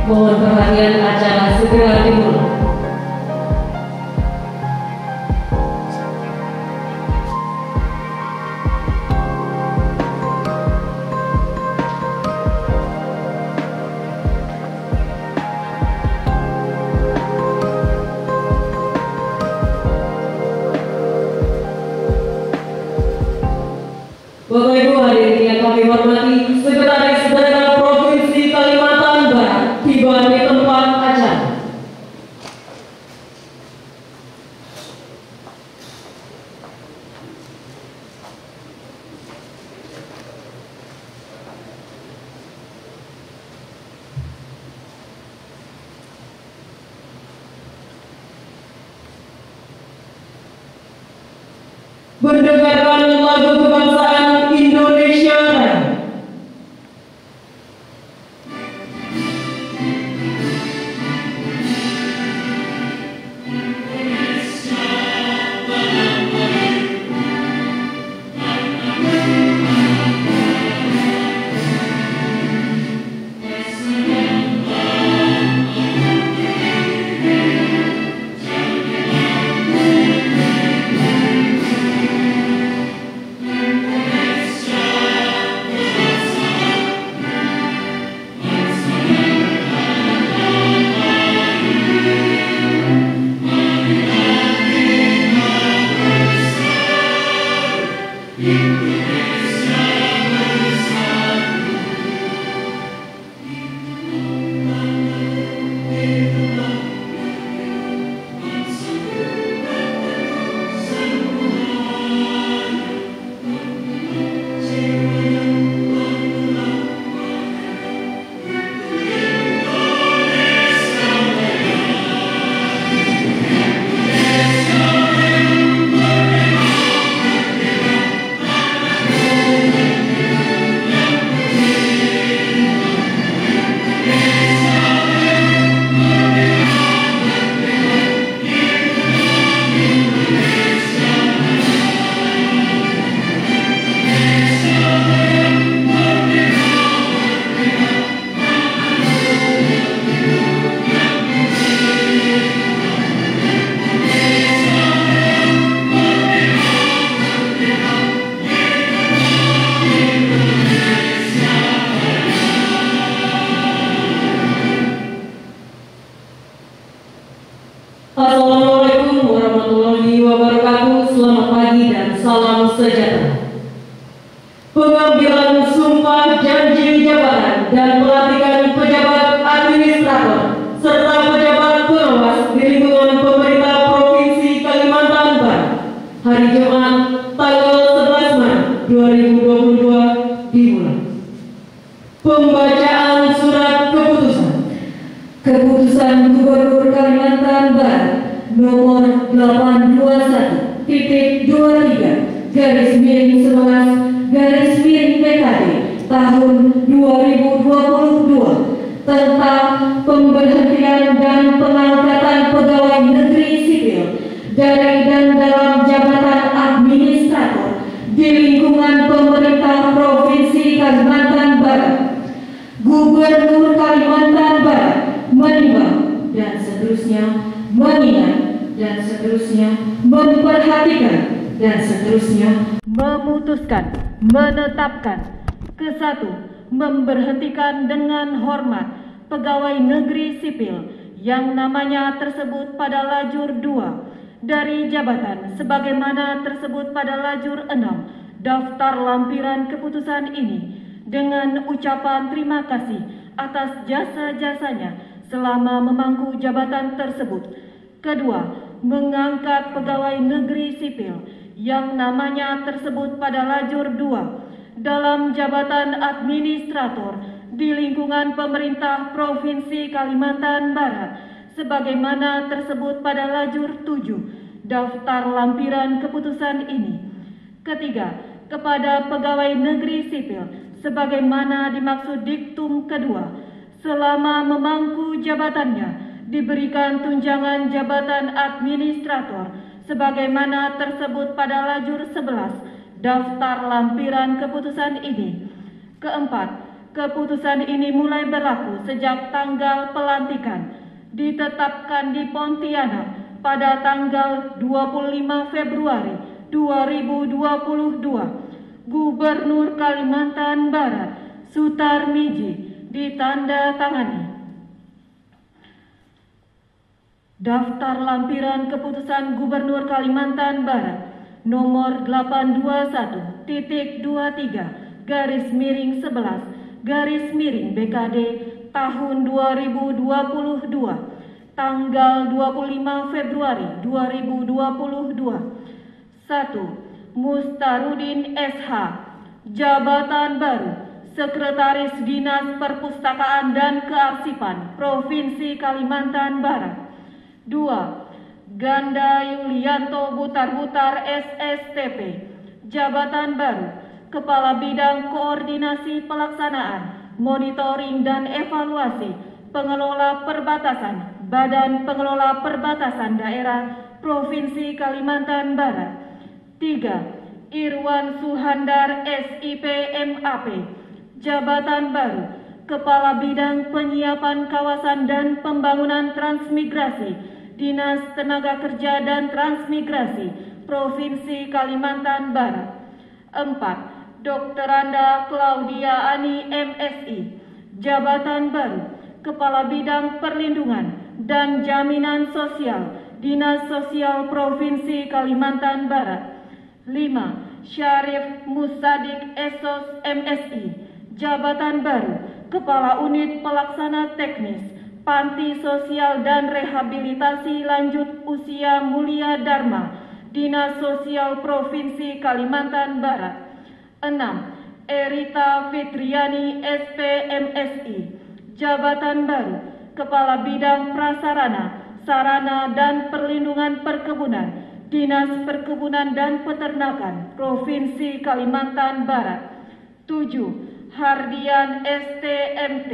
Mohon perhatian, acara segera dimulai. Bapak Ibu hadirin yang kami hormati, Sekretaris Daerah Provinsi Kalimantan Barat tiba di tempat acara. Mendengarkan lagu kebangsaan Indonesia Raya. Assalamualaikum warahmatullahi wabarakatuh. Selamat pagi dan salam sejahtera. Pengambilan sumpah janji jabatan dan pelantikan pejabat administrator serta pejabat pengawas di lingkungan pemerintah Provinsi Kalimantan Barat hari Jumat tanggal 11 Maret 2022 dimulai. Pembacaan surat keputusan. Keputusan Gubernur Kalimantan Barat nomor 821-23/11/PKD tahun 2022 tentang pemberhentian dan pengangkatan pegawai negeri sipil dari dan dalam jabatan administrator di lingkungan pemerintah Provinsi Kalimantan Barat. Gubernur Kalimantan Barat menimbang dan seterusnya, mengingat dan seterusnya, memperhatikan dan seterusnya, memutuskan, menetapkan. Ke-1, memberhentikan dengan hormat pegawai negeri sipil yang namanya tersebut pada lajur 2 dari jabatan sebagaimana tersebut pada lajur 6 daftar lampiran keputusan ini dengan ucapan terima kasih atas jasa-jasanya selama memangku jabatan tersebut. Kedua, mengangkat pegawai negeri sipil yang namanya tersebut pada lajur 2 dalam jabatan administrator di lingkungan pemerintah Provinsi Kalimantan Barat sebagaimana tersebut pada lajur 7 daftar lampiran keputusan ini. Ketiga, kepada pegawai negeri sipil sebagaimana dimaksud diktum kedua selama memangku jabatannya diberikan tunjangan jabatan administrator sebagaimana tersebut pada lajur 11 daftar lampiran keputusan ini. Keempat, Keputusan ini mulai berlaku sejak tanggal pelantikan ditetapkan di Pontianak pada tanggal 25 Februari 2022. Gubernur Kalimantan Barat Sutar Miji ditandatangani. Daftar lampiran keputusan Gubernur Kalimantan Barat nomor 821-23/11 BKD tahun 2022 tanggal 25 Februari 2022. 1. Mustarudin SH, jabatan baru Sekretaris Dinas Perpustakaan dan Kearsipan Provinsi Kalimantan Barat. 2. Ganda Yulianto Butar-Butar SSTP, jabatan baru Kepala Bidang Koordinasi Pelaksanaan, Monitoring dan Evaluasi Pengelola Perbatasan Badan Pengelola Perbatasan Daerah Provinsi Kalimantan Barat. 3. Irwan Suhandar SIP MAP, jabatan baru Kepala Bidang Penyiapan Kawasan dan Pembangunan Transmigrasi Dinas Tenaga Kerja dan Transmigrasi Provinsi Kalimantan Barat. 4. Dr. Anda Claudia Ani MSI, jabatan baru Kepala Bidang Perlindungan dan Jaminan Sosial Dinas Sosial Provinsi Kalimantan Barat. 5. Syarif Musadik Esos MSI, jabatan baru Kepala Unit Pelaksana Teknis Panti Sosial dan Rehabilitasi Lanjut Usia Mulia Dharma Dinas Sosial Provinsi Kalimantan Barat. 6. Erita Fitriani SPMSI, jabatan baru Kepala Bidang Prasarana, Sarana dan Perlindungan Perkebunan Dinas Perkebunan dan Peternakan Provinsi Kalimantan Barat. 7. Hardian STMT,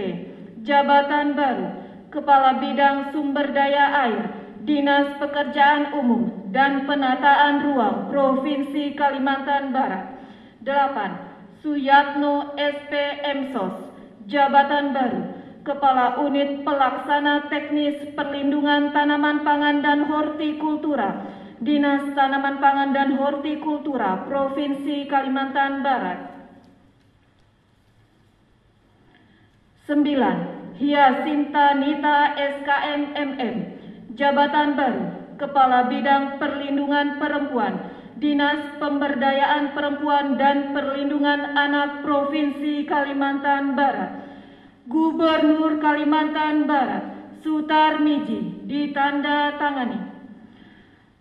jabatan baru Kepala Bidang Sumber Daya Air Dinas Pekerjaan Umum dan Penataan Ruang Provinsi Kalimantan Barat. 8. Suyatno SPMSOS, jabatan baru Kepala Unit Pelaksana Teknis Perlindungan Tanaman Pangan dan Hortikultura Dinas Tanaman Pangan dan Hortikultura Provinsi Kalimantan Barat. 9. Hyasinta Nita SKM MM, jabatan baru Kepala Bidang Perlindungan Perempuan Dinas Pemberdayaan Perempuan dan Perlindungan Anak Provinsi Kalimantan Barat. Gubernur Kalimantan Barat Sutar Miji ditandatangani.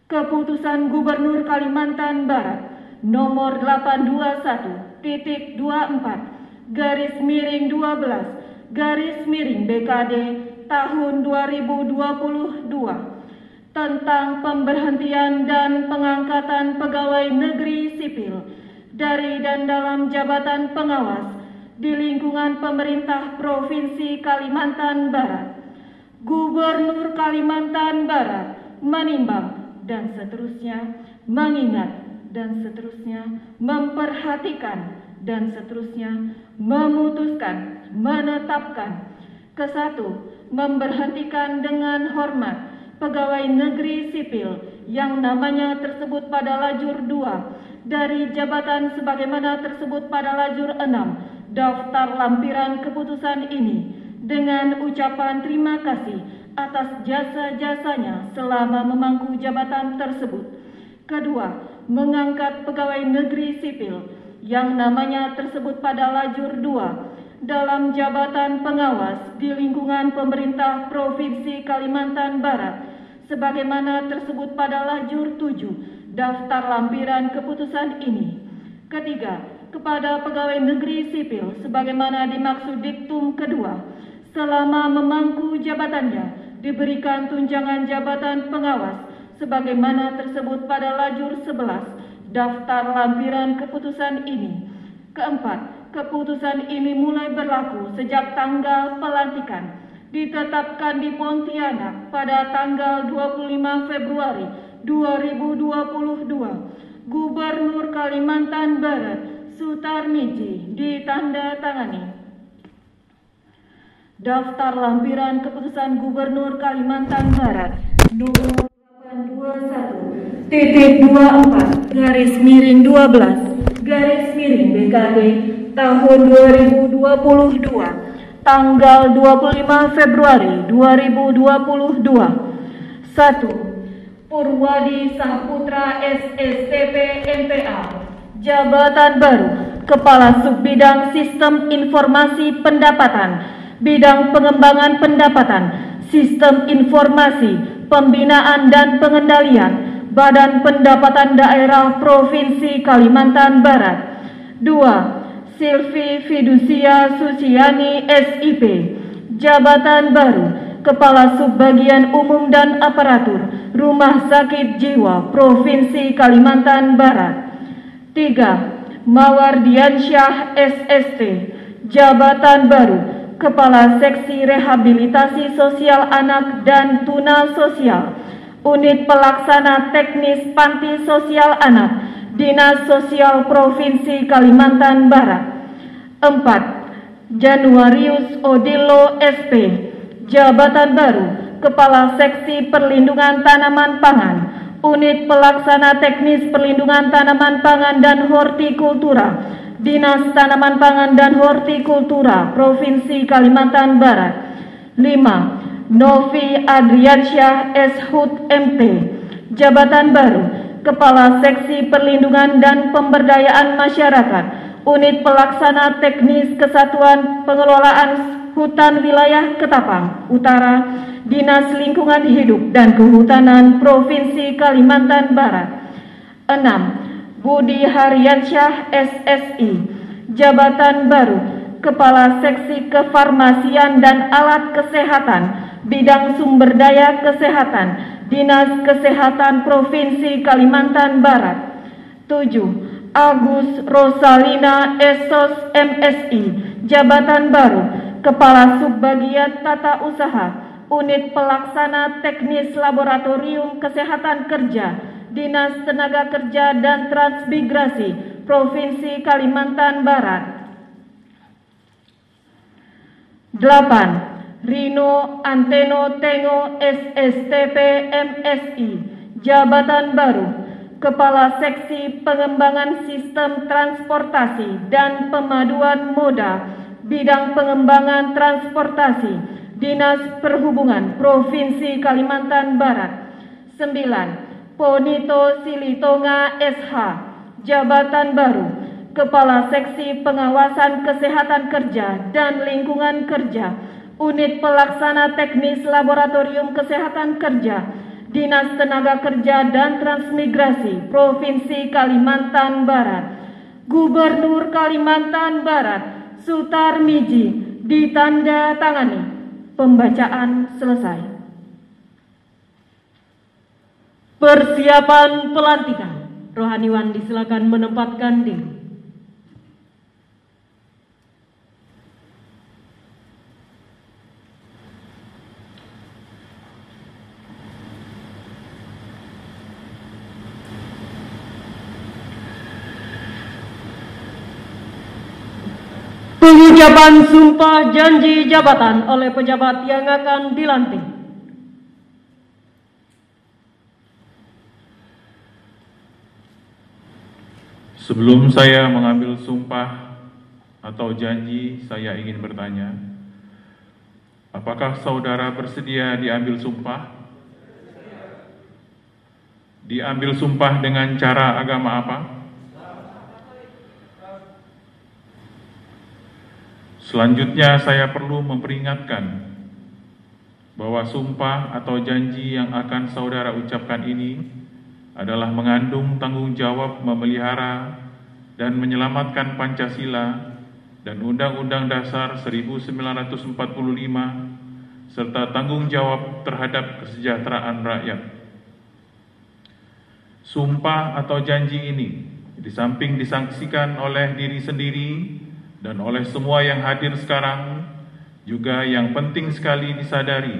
Keputusan Gubernur Kalimantan Barat nomor 821-12/12 BKD tahun 2022 tentang pemberhentian dan pengangkatan pegawai negeri sipil dari dan dalam jabatan pengawas di lingkungan pemerintah Provinsi Kalimantan Barat. Gubernur Kalimantan Barat menimbang dan seterusnya, mengingat dan seterusnya, memperhatikan dan seterusnya, memutuskan, menetapkan. Kesatu, memberhentikan dengan hormat pegawai negeri sipil yang namanya tersebut pada lajur 2 dari jabatan sebagaimana tersebut pada lajur 6 daftar lampiran keputusan ini dengan ucapan terima kasih atas jasa-jasanya selama memangku jabatan tersebut. Kedua, mengangkat pegawai negeri sipil yang namanya tersebut pada lajur 2 dalam jabatan pengawas di lingkungan pemerintah Provinsi Kalimantan Barat sebagaimana tersebut pada lajur 7 daftar lampiran keputusan ini. Ketiga, kepada pegawai negeri sipil sebagaimana dimaksud diktum kedua selama memangku jabatannya diberikan tunjangan jabatan pengawas sebagaimana tersebut pada lajur 11 daftar lampiran keputusan ini. Keempat, keputusan ini mulai berlaku sejak tanggal pelantikan ditetapkan di Pontianak pada tanggal 25 Februari 2022. Gubernur Kalimantan Barat Sutar Miji ditandatangani. Daftar lampiran keputusan Gubernur Kalimantan Barat nomor 821-24/12 BKD tahun 2022 tanggal 25 Februari 2022. 1. Purwadi Saputra SSTP MPA, Jabatan Baru, Kepala Subbidang Sistem Informasi Pendapatan, Bidang Pengembangan Pendapatan, Sistem Informasi, Pembinaan dan Pengendalian, Badan Pendapatan Daerah Provinsi Kalimantan Barat. 2. Silvi Fidusia Susiani SIP, Jabatan Baru, Kepala Subbagian Umum dan Aparatur, Rumah Sakit Jiwa Provinsi Kalimantan Barat. 3. Mawardiansyah SST, Jabatan Baru, Kepala Seksi Rehabilitasi Sosial Anak dan Tuna Sosial, Unit Pelaksana Teknis Panti Sosial Anak, Dinas Sosial Provinsi Kalimantan Barat. 4. Januarius Odilo SP, Jabatan Baru, Kepala Seksi Perlindungan Tanaman Pangan, Unit Pelaksana Teknis Perlindungan Tanaman Pangan dan Hortikultura, Dinas Tanaman Pangan dan Hortikultura Provinsi Kalimantan Barat. 5. Novi Adriansyah SHUT MT, Jabatan Baru, Kepala Seksi Perlindungan dan Pemberdayaan Masyarakat, Unit Pelaksana Teknis Kesatuan Pengelolaan Hutan Wilayah Ketapang Utara, Dinas Lingkungan Hidup dan Kehutanan Provinsi Kalimantan Barat. 6. Budi Haryansyah SSI, Jabatan Baru, Kepala Seksi Kefarmasian dan Alat Kesehatan, Bidang Sumber Daya Kesehatan, Dinas Kesehatan Provinsi Kalimantan Barat. 7. Agus Rosalina Esos MSI, Jabatan Baru, Kepala Subbagian Tata Usaha, Unit Pelaksana Teknis Laboratorium Kesehatan Kerja, Dinas Tenaga Kerja dan Transmigrasi Provinsi Kalimantan Barat. 8. Rino Anteno Tengo SSTP MSI, Jabatan Baru, Kepala Seksi Pengembangan Sistem Transportasi dan Pemaduan Moda, Bidang Pengembangan Transportasi, Dinas Perhubungan Provinsi Kalimantan Barat. 9. Ponito Silitonga SH, Jabatan Baru, Kepala Seksi Pengawasan Kesehatan Kerja dan Lingkungan Kerja, Unit Pelaksana Teknis Laboratorium Kesehatan Kerja, Dinas Tenaga Kerja dan Transmigrasi Provinsi Kalimantan Barat. Gubernur Kalimantan Barat Sutar Miji ditanda tangani. Pembacaan selesai. Persiapan pelantikan. Rohaniwan disilakan menempatkan diri. Pengucapan sumpah janji jabatan oleh pejabat yang akan dilantik. Sebelum saya mengambil sumpah atau janji, saya ingin bertanya, apakah saudara bersedia diambil sumpah? Diambil sumpah dengan cara agama apa? Selanjutnya saya perlu memperingatkan bahwa sumpah atau janji yang akan saudara ucapkan ini adalah mengandung tanggung jawab memelihara dan menyelamatkan Pancasila dan Undang-Undang Dasar 1945 serta tanggung jawab terhadap kesejahteraan rakyat. Sumpah atau janji ini di samping disaksikan oleh diri sendiri dan oleh semua yang hadir sekarang, juga yang penting sekali disadari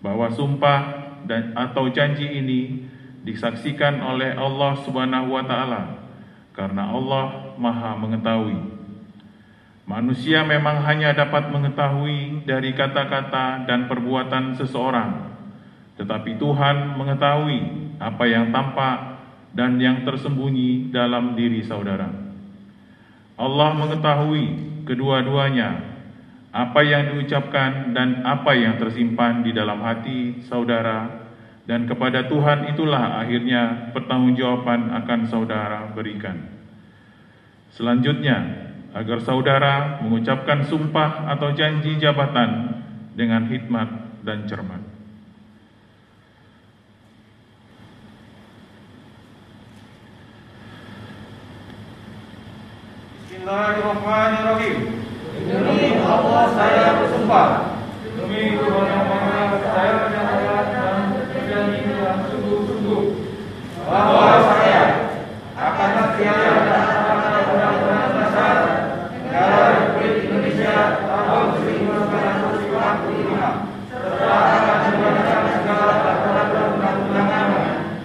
bahwa sumpah dan atau janji ini disaksikan oleh Allah Subhanahu wa Ta'ala, karena Allah Maha Mengetahui. Manusia memang hanya dapat mengetahui dari kata-kata dan perbuatan seseorang, tetapi Tuhan mengetahui apa yang tampak dan yang tersembunyi dalam diri saudara. Allah mengetahui kedua-duanya, apa yang diucapkan dan apa yang tersimpan di dalam hati saudara, dan kepada Tuhan itulah akhirnya pertanggungjawaban akan saudara berikan. Selanjutnya, agar saudara mengucapkan sumpah atau janji jabatan dengan hikmat dan cermat. Bismillahirrahmanirrahim. Demi Allah saya bersumpah. Demi Tuhan yang Maha Esa, saya menyatakan dan berjanji dengan sungguh-sungguh bahwa saya akan setia dan taat kepada undang-undang dasar Negara Republik Indonesia tahun 1945 serta akan menjalankan segala peraturan perundang-undangan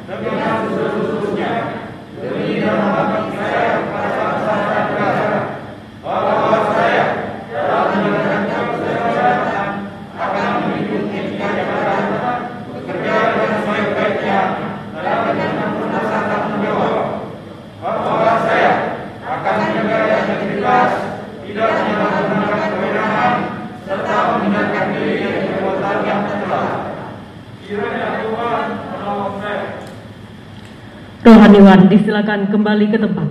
dengan seluruh-seluruhnya. Demi dan mengabdi saya kepada bangsa dan negara bahwa saya dalam menjalankan jabatan akan menunjuk etika jabatan, bekerja dengan sebaik-baiknya dalam melaksanakan tanggung jawab, bahwa saya akan menjaga integritas, tidak menyalahgunakan kewenangan, serta menghindarkan diri dari perbuatan yang tercela. Kiranya Tuhan menolong saya. Rohaniwan disilakan kembali ke tempat.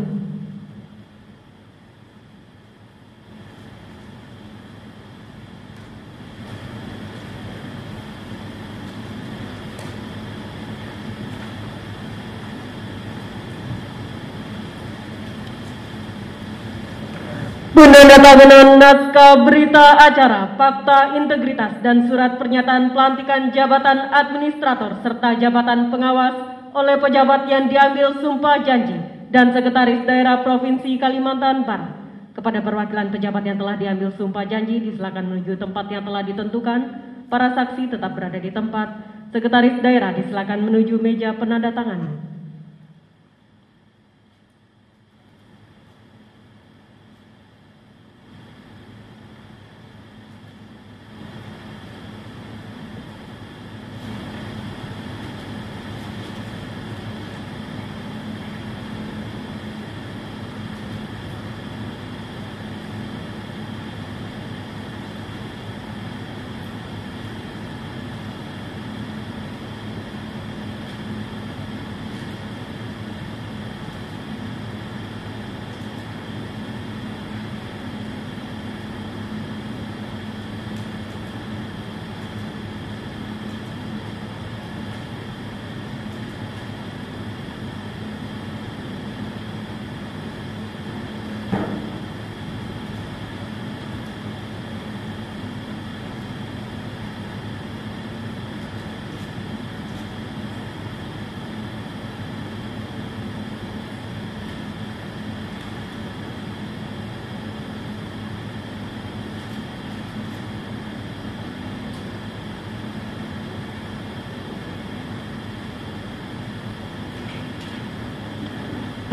Penandatanganan naskah berita acara, fakta integritas, dan surat pernyataan pelantikan jabatan administrator serta jabatan pengawas oleh pejabat yang diambil sumpah janji dan Sekretaris Daerah Provinsi Kalimantan Barat. Kepada perwakilan pejabat yang telah diambil sumpah janji, disilakan menuju tempat yang telah ditentukan. Para saksi tetap berada di tempat. Sekretaris Daerah disilakan menuju meja penandatanganan.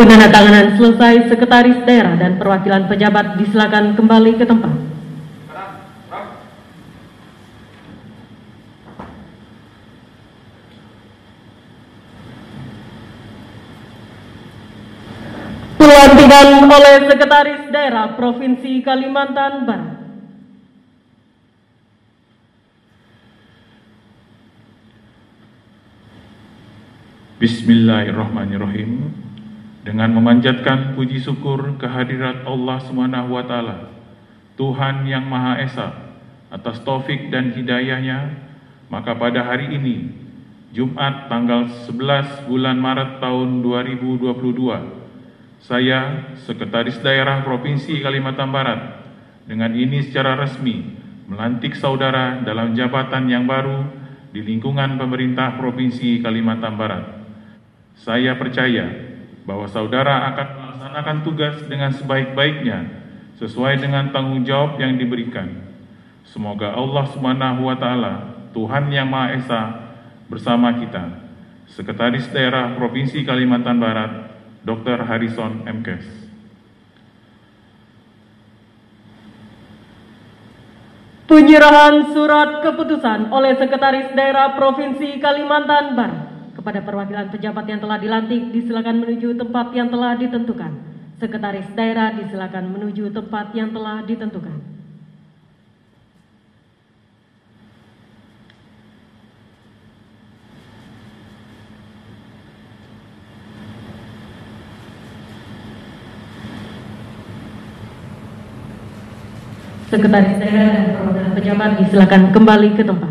Penandatanganan selesai, Sekretaris Daerah dan perwakilan pejabat disilakan kembali ke tempat. Pelantikan oleh Sekretaris Daerah Provinsi Kalimantan Barat. Bismillahirrahmanirrahim. Dengan memanjatkan puji syukur kehadirat Allah SWT, Tuhan yang Maha Esa, atas taufik dan hidayahnya, maka pada hari ini, Jumat tanggal 11 bulan Maret tahun 2022, saya, Sekretaris Daerah Provinsi Kalimantan Barat, dengan ini secara resmi melantik saudara dalam jabatan yang baru di lingkungan pemerintah Provinsi Kalimantan Barat. Saya percaya bahwa saudara akan melaksanakan tugas dengan sebaik-baiknya sesuai dengan tanggung jawab yang diberikan. Semoga Allah SWT, Tuhan yang Maha Esa, bersama kita. Sekretaris Daerah Provinsi Kalimantan Barat, Dr. Harrison MKes. Penyerahan surat keputusan oleh Sekretaris Daerah Provinsi Kalimantan Barat kepada perwakilan pejabat yang telah dilantik disilakan menuju tempat yang telah ditentukan. Sekretaris Daerah disilakan menuju tempat yang telah ditentukan. Sekretaris Daerah dan perwakilan pejabat disilakan kembali ke tempat.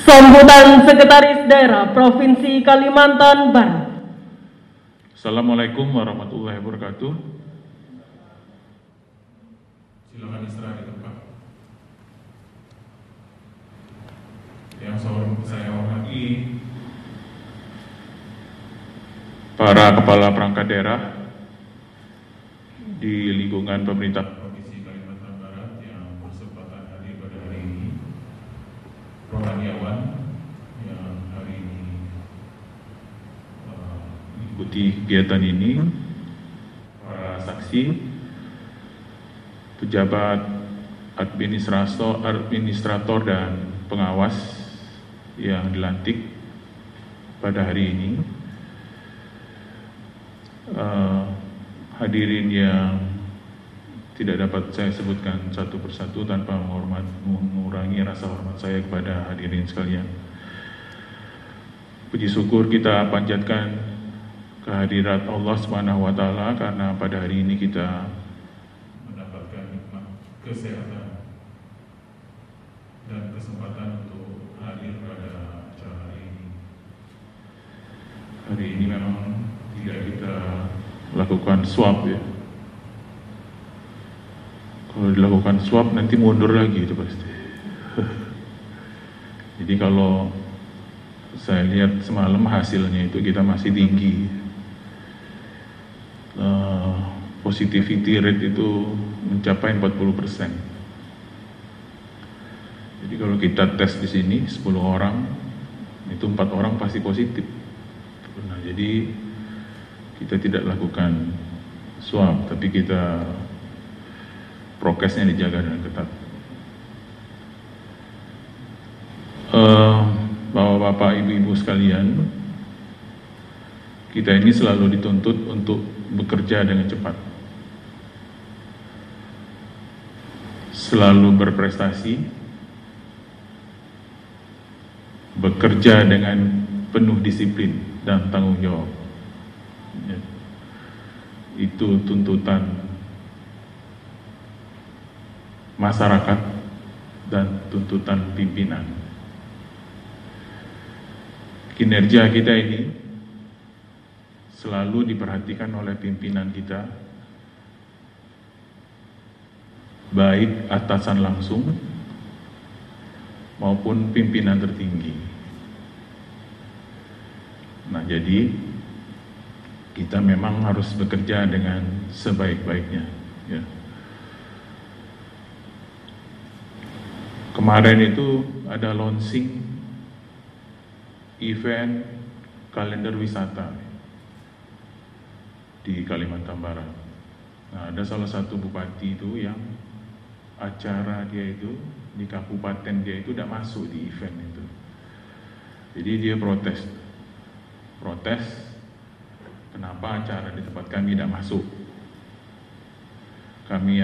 Sambutan Sekretaris Daerah Provinsi Kalimantan Barat. Assalamualaikum warahmatullahi wabarakatuh. Silakan istirahat di tempat. Yang saya hormati para kepala perangkat daerah di lingkungan pemerintah Provinsi Kalimantan Barat yang berkesempatan hadir pada hari ini, rohaniawan yang hari ini mengikuti kegiatan ini, para saksi, pejabat administrator dan pengawas yang dilantik pada hari ini, hadirin yang tidak dapat saya sebutkan satu persatu tanpa mengurangi rasa hormat saya kepada hadirin sekalian. Puji syukur kita panjatkan kehadirat Allah Subhanahu wa Ta'ala karena pada hari ini kita mendapatkan nikmat kesehatan dan kesempatan untuk hadir pada acara hari ini. Hari ini memang tidak kita lakukan swab ya. Kalau dilakukan swab nanti mundur lagi itu pasti. Jadi kalau saya lihat semalam hasilnya itu kita masih tinggi. Positivity rate itu mencapai 40%. Jadi kalau kita tes di sini 10 orang, itu 4 orang pasti positif. Nah, jadi kita tidak lakukan swab, tapi kita prokesnya dijaga dengan ketat. Bapak-bapak, ibu-ibu sekalian, kita ini selalu dituntut untuk bekerja dengan cepat, selalu berprestasi, bekerja dengan penuh disiplin dan tanggung jawab. Ya. Itu tuntutan masyarakat dan tuntutan pimpinan. Kinerja kita ini selalu diperhatikan oleh pimpinan kita, baik atasan langsung maupun pimpinan tertinggi. Nah, jadi kita memang harus bekerja dengan sebaik-baiknya. Ya. Kemarin itu ada launching event kalender wisata di Kalimantan Barat. Nah, ada salah satu bupati itu yang acara dia itu di kabupaten dia itu tidak masuk di event itu. Jadi dia protes, kenapa acara di tempat kami tidak masuk. Kami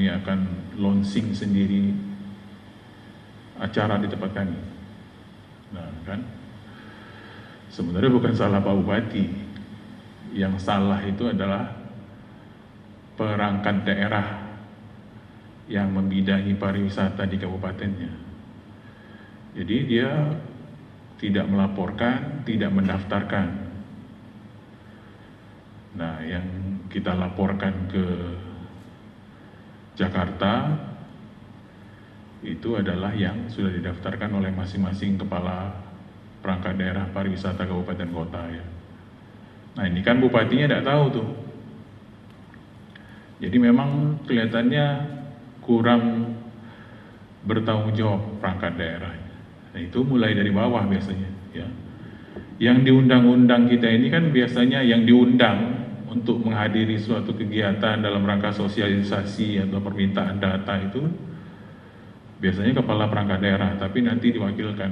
akan launching sendiri acara di tempat kami. Nah kan, sebenarnya bukan salah Pak Bupati, yang salah itu adalah perangkat daerah yang membidangi pariwisata di kabupatennya. Jadi dia tidak melaporkan, tidak mendaftarkan. Nah, yang kita laporkan ke Jakarta itu adalah yang sudah didaftarkan oleh masing-masing kepala perangkat daerah pariwisata kabupaten kota ya. Nah, ini kan bupatinya tidak tahu tuh. Jadi memang kelihatannya kurang bertanggung jawab perangkat daerah. Nah, itu mulai dari bawah biasanya, ya. Yang di undang-undang kita ini kan biasanya yang diundang untuk menghadiri suatu kegiatan dalam rangka sosialisasi atau permintaan data itu biasanya kepala perangkat daerah, tapi nanti diwakilkan.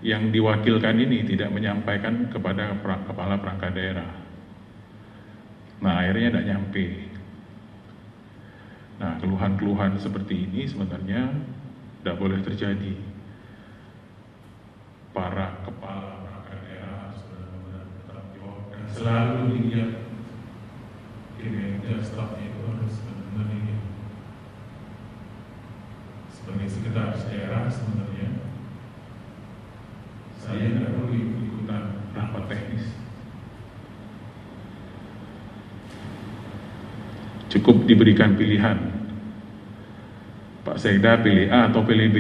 Yang diwakilkan ini tidak menyampaikan kepada kepala perangkat daerah. Nah, akhirnya tidak nyampe. Nah, keluhan-keluhan seperti ini sebenarnya tidak boleh terjadi. Para kepala perangkat daerah harus benar-benar bertanggung jawab dan selalu dilihat kinerja stafnya itu harus benar-benar dilihat. Sebagai sekretaris daerah sebenarnya saya tidak perlu ikutan rapat teknis. Cukup diberikan pilihan, Pak Sekda pilih A atau pilih B.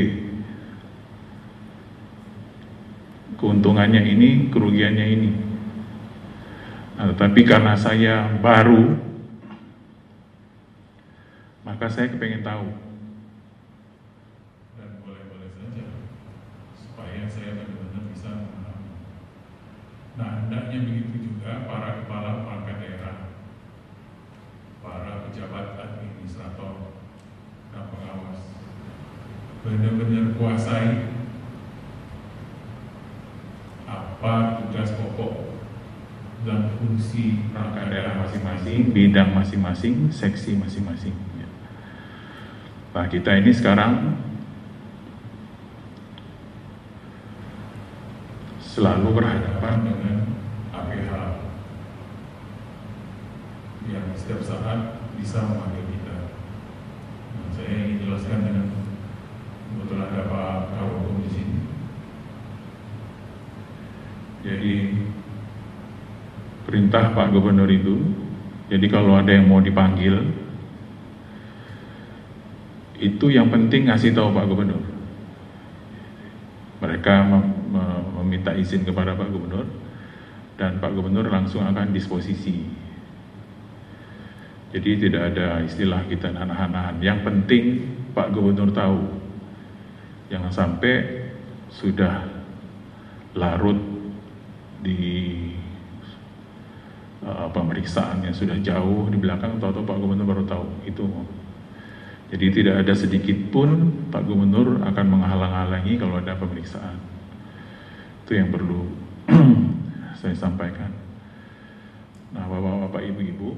Keuntungannya ini, kerugiannya ini. Nah, tetapi karena saya baru, maka saya kepengen tahu. Dan boleh-boleh saja, supaya saya benar-benar bisa memahami. Nah, hendaknya begitu juga para kepala perangkat daerah, para pejabat administrator dan pengawas, benar-benar kuasai apa tugas pokok dan fungsi perangkat daerah masing-masing, bidang masing-masing, seksi masing-masing. Nah, kita ini sekarang selalu berhadapan dengan APH yang setiap saat bisa memanggil kita. Nah, saya ingin jelaskan dengan kebetulan ada Pak Karokum di sini. Jadi perintah Pak Gubernur itu, jadi kalau ada yang mau dipanggil, itu yang penting ngasih tahu Pak Gubernur. Mereka meminta izin kepada Pak Gubernur, dan Pak Gubernur langsung akan disposisi. Jadi tidak ada istilah kita nahan-nahan. Yang penting Pak Gubernur tahu. Jangan sampai sudah larut di pemeriksaan yang sudah jauh di belakang, tahu-tahu Pak Gubernur baru tahu itu. Jadi tidak ada sedikit pun Pak Gubernur akan menghalang-halangi kalau ada pemeriksaan. Itu yang perlu saya sampaikan. Nah, Bapak-bapak, Ibu-ibu,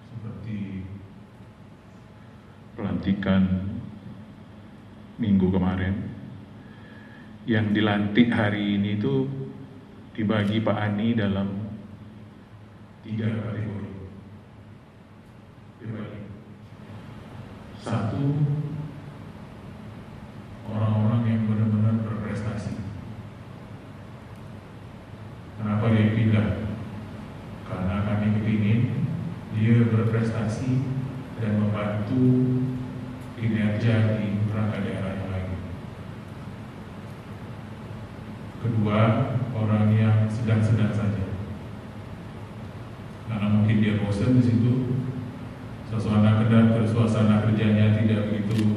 seperti pelantikan minggu kemarin, yang dilantik hari ini itu dibagi Pak Ani dalam 3 kategori. Dibagi. 1, orang-orang yang benar-benar berprestasi. Kenapa dia pindah? Karena kami kepingin dia berprestasi dan membantu kinerja di perangkat daerah yang lain. Kedua, orang yang sedang-sedang saja, karena mungkin dia bosan di situ, suasana kerjanya tidak begitu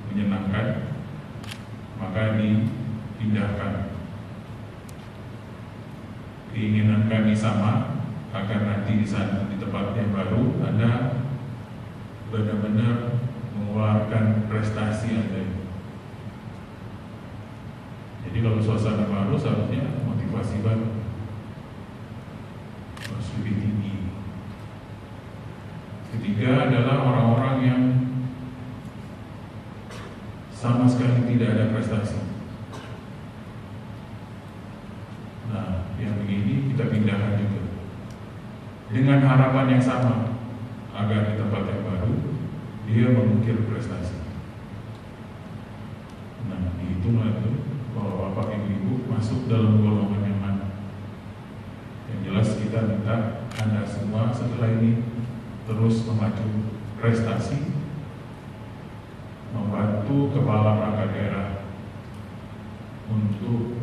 menyenangkan, maka dipindahkan. Keinginan kami sama, agar nanti di sana, di tempat yang baru, Anda benar-benar mengeluarkan prestasi Anda. Jadi kalau suasana baru seharusnya motivasi baru harus lebih tinggi. Ketiga adalah orang-orang yang sama sekali tidak ada prestasi. Nah, yang begini kita pindahkan juga dengan harapan yang sama, agar di tempat yang baru dia mengukir prestasi. Nah, dihitunglah itu bahwa Bapak Ibu masuk dalam golongan yang mana. Yang jelas kita minta Anda semua setelah ini terus memacu prestasi, membantu kepala perangkat daerah untuk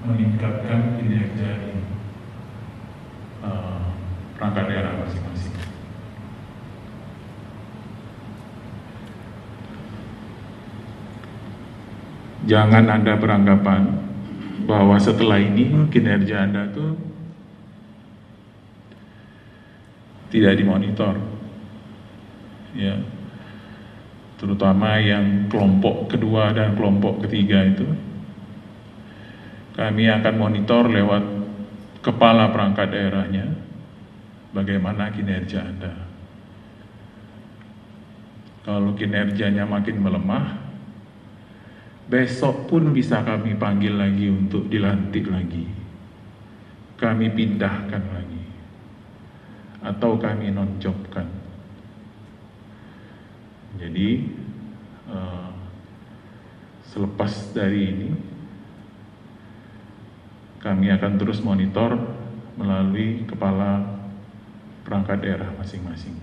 meningkatkan kinerja di perangkat daerah masing-masing. Jangan Anda beranggapan bahwa setelah ini kinerja Anda tuh tidak dimonitor, ya, terutama yang kelompok kedua dan kelompok ketiga itu. Kami akan monitor lewat kepala perangkat daerahnya bagaimana kinerja Anda. Kalau kinerjanya makin melemah, besok pun bisa kami panggil lagi untuk dilantik lagi, kami pindahkan lagi, atau kami nonjobkan. Jadi selepas dari ini kami akan terus monitor melalui kepala perangkat daerah masing-masing.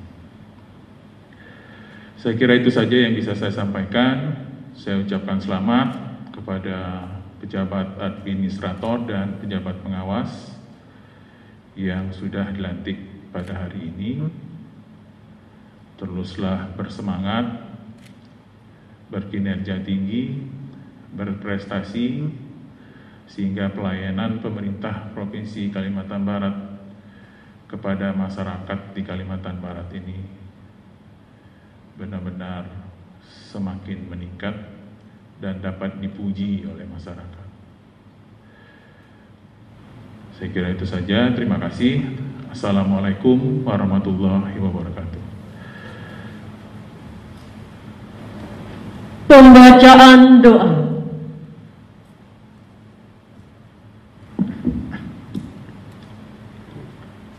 Saya kira itu saja yang bisa saya sampaikan. Saya ucapkan selamat kepada pejabat administrator dan pejabat pengawas yang sudah dilantik pada hari ini. Teruslah bersemangat, berkinerja tinggi, berprestasi, sehingga pelayanan pemerintah Provinsi Kalimantan Barat kepada masyarakat di Kalimantan Barat ini benar-benar semakin meningkat dan dapat dipuji oleh masyarakat. Saya kira itu saja. Terima kasih. Assalamualaikum warahmatullahi wabarakatuh. Pembacaan doa.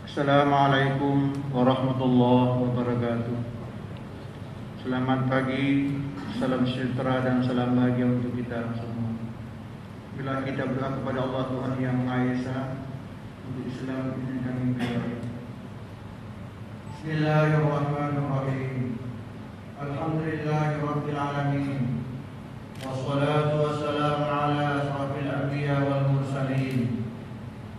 Assalamualaikum warahmatullahi wabarakatuh. Selamat pagi, salam sejahtera dan salam bahagia untuk kita semua. Bila kita berdoa kepada Allah Tuhan Yang Maha Esa untuk Islam ini kami berdoa. Bismillahirrahmanirrahim. Alhamdulillahirabbil alamin. Wassalatu wassalamu ala asyrafil anbiya wal mursalin.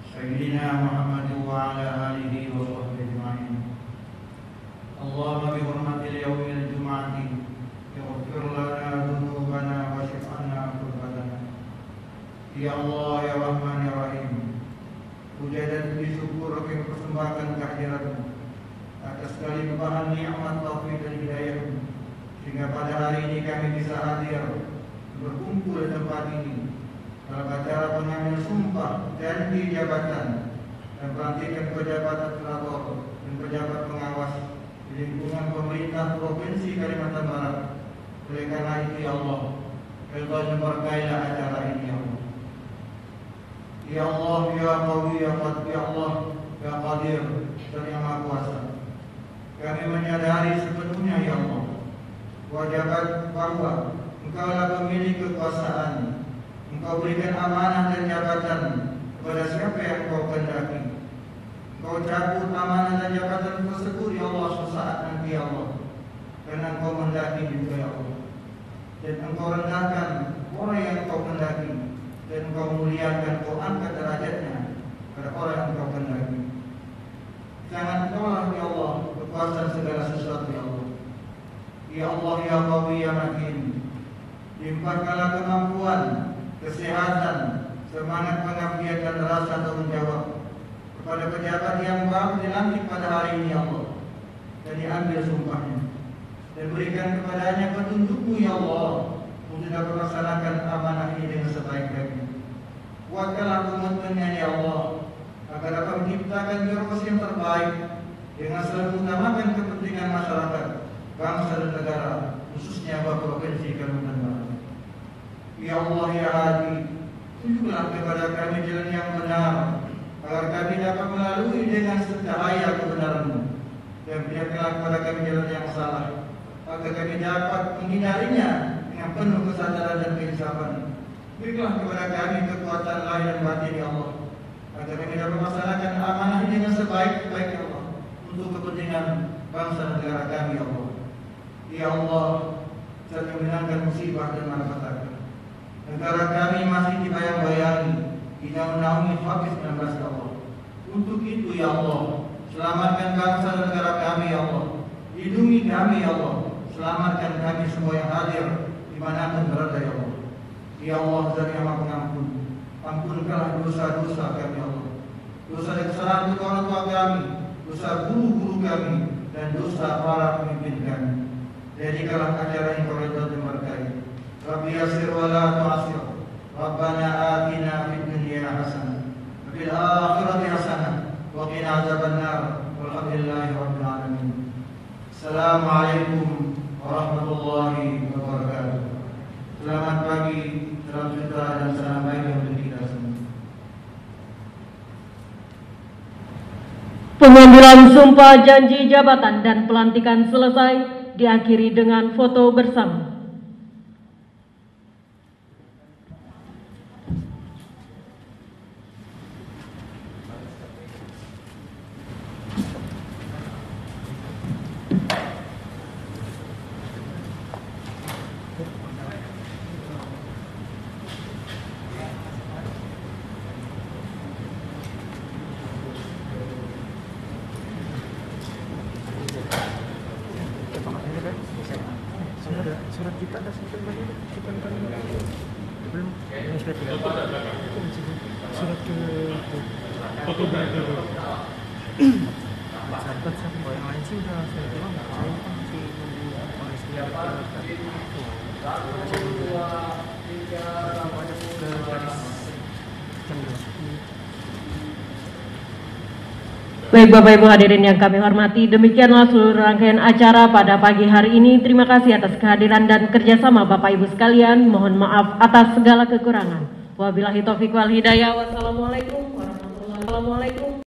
Sayyidina Muhammad wa ala alihi wa sahbihi ajma'in. Allahumma bi hurmatil yaumil jum'ati yaghfir lana dhunubana wa shfi' 'anna kurbana. Ya Allah ya Rahman ya Rahim. Puja dan puji syukur kami persembahkan kehadirat-Mu atas segala limpahan nikmat taufik dan hidayah-Mu, sehingga pada hari ini kami bisa hadir berkumpul di tempat ini dalam acara pengambilan sumpah janji jabatan dan pelantikan pejabat administrator dan pejabat pengawas di lingkungan pemerintah Provinsi Kalimantan Barat. Oleh karena itu ya Allah, Engkau berkailah acara ini ya Allah. Ya Allah, ya Qawi, ya Qadir, ya Allah, ya Qadir dan yang Maha Kuasa. Kami menyadari sepenuhnya ya Allah bahwa Engkaulah pemilik kekuasaan. Engkau berikan amanah dan jabatan kepada siapa yang Engkau kehendaki. Engkau cabut amanah dan jabatan tersebut ya Allah sesaat nanti ya Allah, karena Engkau mendaki juga ya Allah. Dan Engkau rendahkan orang yang Engkau kehendaki, dan Engkau muliakan, Engkau angkat derajatnya pada orang yang Engkau kehendaki. Jangan Engkaulah ya Allah berkuasa segala sesuatu ya Allah. Ya Allah ya Qawi ya Matin, limpahkanlah kemampuan, kesehatan, semangat pengabdian dan rasa tanggung jawab kepada pejabat yang baru dilantik pada hari ini ya Allah, dan diambil sumpahnya, dan berikan kepadanya petunjuk-Mu ya Allah untuk dapat melaksanakan amanah ini dengan sebaik-baiknya. Kuatkanlah komitmennya ya Allah agar dapat menciptakan birokrasi yang terbaik dengan selalu mengutamakan kepentingan masyarakat, bangsa dan negara, khususnya Provinsi Kalimantan Barat. Ya Allah ya Hadi, tunjuklah kepada kami jalan yang benar, agar kami dapat melalui dengan cahaya kebenaran-Mu, dan berikanlah kepada kami jalan yang salah, agar kami dapat menghindarinya dengan penuh kesadaran dan keinsapan. Berikanlah kepada kami kekuatan lahir dan batin ya Allah, agar kami dapat melaksanakan amanah ini dengan sebaik-baiknya Allah, untuk kepentingan bangsa dan negara kami ya Allah. Ya Allah, jangan menangkan musibah dan malapetaka. Negara kami masih dibayang-bayangi tidak menaungi COVID-19 ya Allah. Untuk itu ya Allah, selamatkan bangsa dan negara kami ya Allah. Lindungi kami ya Allah. Selamatkan kami semua yang hadir dimanapun berada ya Allah. Ya Allah, Zat yang Maha Pengampun, ampunkanlah dosa-dosa kami ya Allah, dosa dan kesalahan untuk orang tua kami, dosa guru-guru kami, dan dosa para pemimpin kami. Jadikanlah acara ini koridor dan berkahi. Rabbi yasir wa la tu'asir. Rabbana atina fid dunya hasanah wa fil akhirati hasanah wa qina adzabannar. Walhamdulillahi rabbil alamin. Assalamualaikum warahmatullahi wabarakatuh. Selamat pagi, salam sejahtera dan salam baik untuk kita semua. Pengambilan sumpah janji jabatan dan pelantikan selesai, diakhiri dengan foto bersama. Surat kita ada sampai mana? Kita belum. Surat ke foto dulu. Sahabat sama yang lain sih udah saya bilang nggak tahu kan si polisi ada ke garis Baik Bapak Ibu hadirin yang kami hormati, demikianlah seluruh rangkaian acara pada pagi hari ini. Terima kasih atas kehadiran dan kerjasama Bapak Ibu sekalian. Mohon maaf atas segala kekurangan. Wabillahi taufiq wal hidayah. Wassalamualaikum warahmatullahi wabarakatuh.